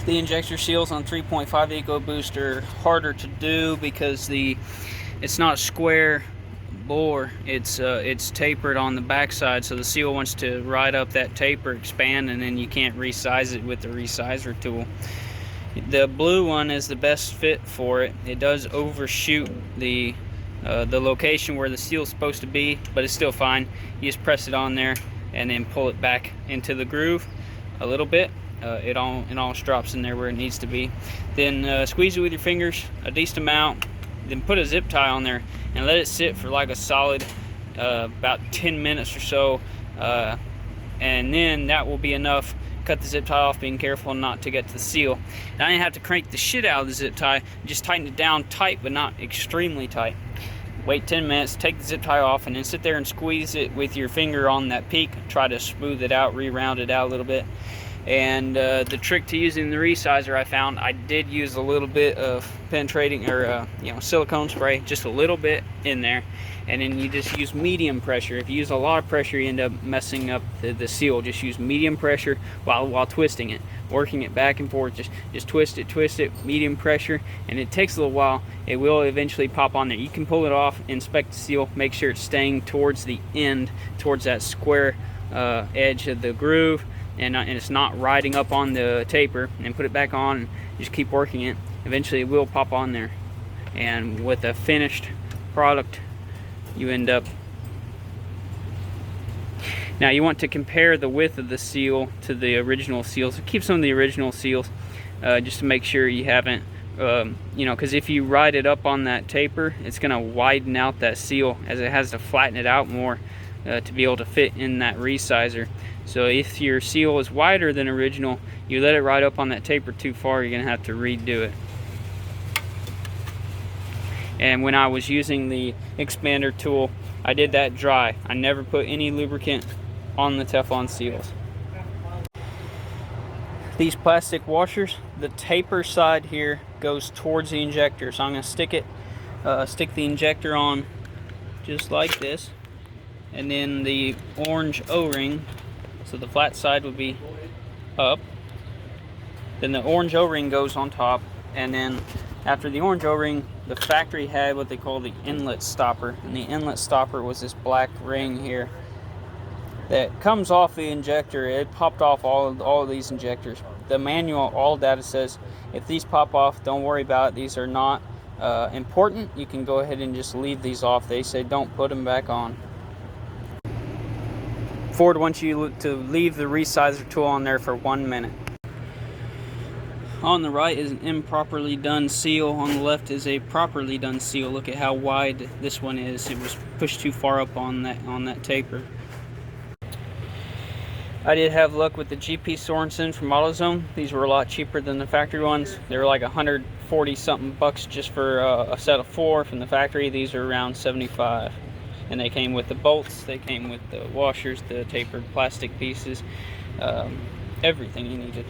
The injector seals on 3.5 Ecoboost are harder to do because it's not square bore, it's tapered on the backside, so the seal wants to ride up that taper, expand, and then you can't resize it with the resizer tool. The blue one is the best fit for it. It does overshoot the location where the seal is supposed to be, but it's still fine. You just press it on there and then pull it back into the groove a little bit. It all drops in there where it needs to be. Then squeeze it with your fingers a decent amount. Then put a zip tie on there and let it sit for like a solid about 10 minutes or so, and then that will be enough. Cut the zip tie off, being careful not to get to the seal. Now I didn't have to crank the shit out of the zip tie, just tighten it down tight but not extremely tight. Wait 10 minutes, take the zip tie off, and then sit there and squeeze it with your finger on that peak. Try to smooth it out, re-round it out a little bit. And the trick to using the resizer, I found I did use a little bit of penetrating or silicone spray, just a little bit in there, and then you just use medium pressure. If you use a lot of pressure, you end up messing up the seal. Just use medium pressure while twisting it, working it back and forth. Just twist it, medium pressure, and it takes a little while. It will eventually pop on there. You can pull it off, inspect the seal, make sure it's staying towards the end, towards that square edge of the groove, and it's not riding up on the taper, and put it back on and just keep working it. Eventually it will pop on there, and with a finished product you end up. Now you want to compare the width of the seal to the original seal, so keep some of the original seals just to make sure you haven't because if you ride it up on that taper, it's going to widen out that seal, as it has to flatten it out more to be able to fit in that resizer. So if your seal is wider than original, you let it ride up on that taper too far, you're going to have to redo it. And when I was using the expander tool, I did that dry. I never put any lubricant on the Teflon seals. These plastic washers, the taper side here goes towards the injector, so I'm going to stick the injector on just like this, and then the orange O-ring, so the flat side would be up, then the orange O-ring goes on top, and then after the orange O-ring, the factory had what they call the inlet stopper, and the inlet stopper was this black ring here that comes off the injector. It popped off all of these injectors. The manual, all data says if these pop off, don't worry about it. These are not important. You can go ahead and just leave these off. They say don't put them back on. Ford wants you to leave the resizer tool on there for 1 minute. On the right is an improperly done seal. On the left is a properly done seal. Look at how wide this one is. It was pushed too far up on that taper. I did have luck with the GP Sorensen from AutoZone. These were a lot cheaper than the factory ones. They were like 140 something bucks just for a set of 4 from the factory. These are around 75. And they came with the bolts, they came with the washers, the tapered plastic pieces, everything you needed.